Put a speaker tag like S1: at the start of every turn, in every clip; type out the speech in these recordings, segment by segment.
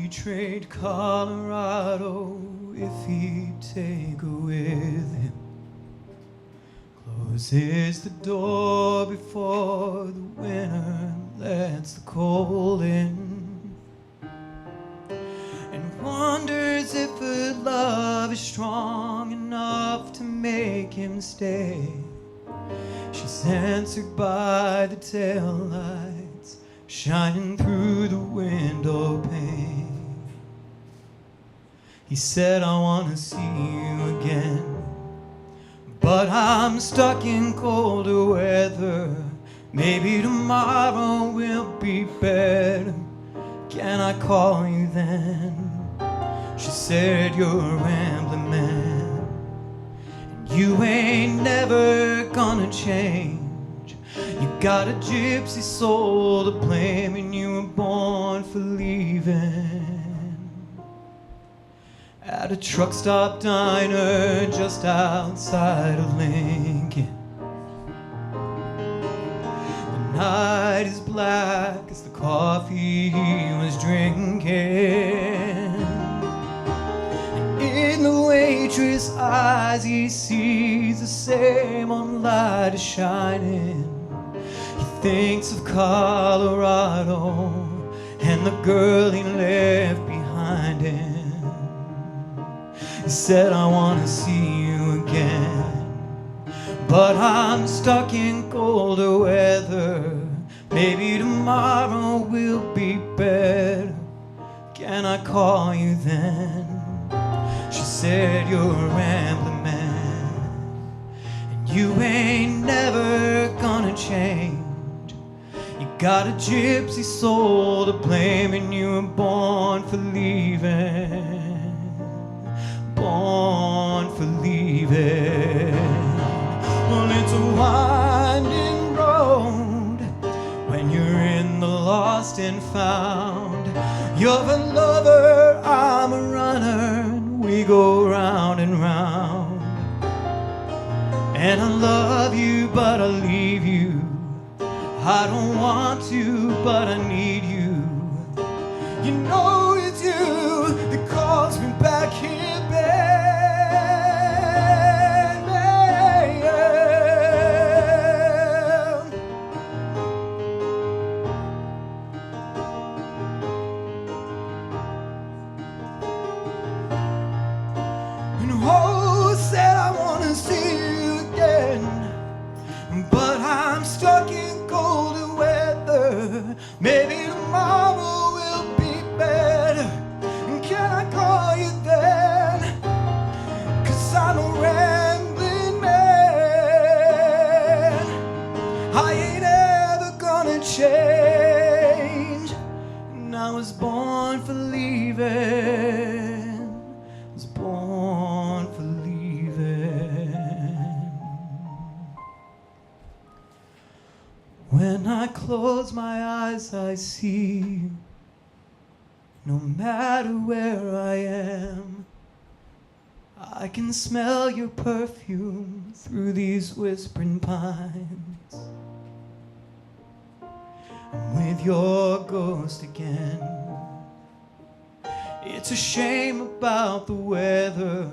S1: he'd trade Colorado if he'd take her with him. Closes the door before the winter lets the cold in, and wonders if her love is strong enough to make him stay. She's answered by the taillights shining through the window pane. He said, I want to see you again, but I'm stuck in colder weather. Maybe tomorrow will be better. Can I call you then? She said, you're a rambling man, and you ain't never gonna change. You got a gypsy soul to blame, and you were born for leaving. At a truck stop diner just outside of Lincoln, the night is black as the coffee he was drinking. In the waitress' eyes he sees the same one light is shining. He thinks of Colorado and the girl he left behind him. He said, I want to see you again, but I'm stuck in colder weather. Maybe tomorrow will be better. Can I call you then? She said, you're a rambling man, and you ain't never gonna change. You got a gypsy soul to blame, and you were born for leaving. Born for leaving. Well, it's a winding road when you're in the lost and found. You're a lover, I'm a runner, and we go round and round. And I love you, but I leave you. I don't want to, but I need you. You know it's you that calls me back here, babe. And oh, said I want to see you again, but I'm stuck in colder weather. Maybe tomorrow will be better. And can I call you then? 'Cause I'm a rambling man, I ain't ever gonna change. And I was born for leaving. Was born for leaving. When I close my eyes, I see you. No matter where I am, I can smell your perfume through these whispering pines. I'm with your ghost again. It's a shame about the weather,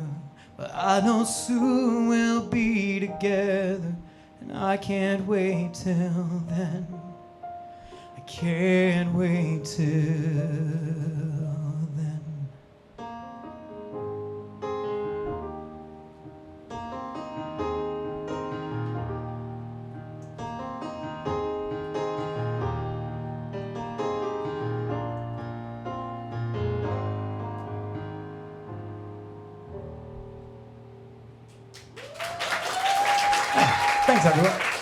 S1: but I know soon we'll be together. And I can't wait till then. I can't wait till then.
S2: Thanks, everyone.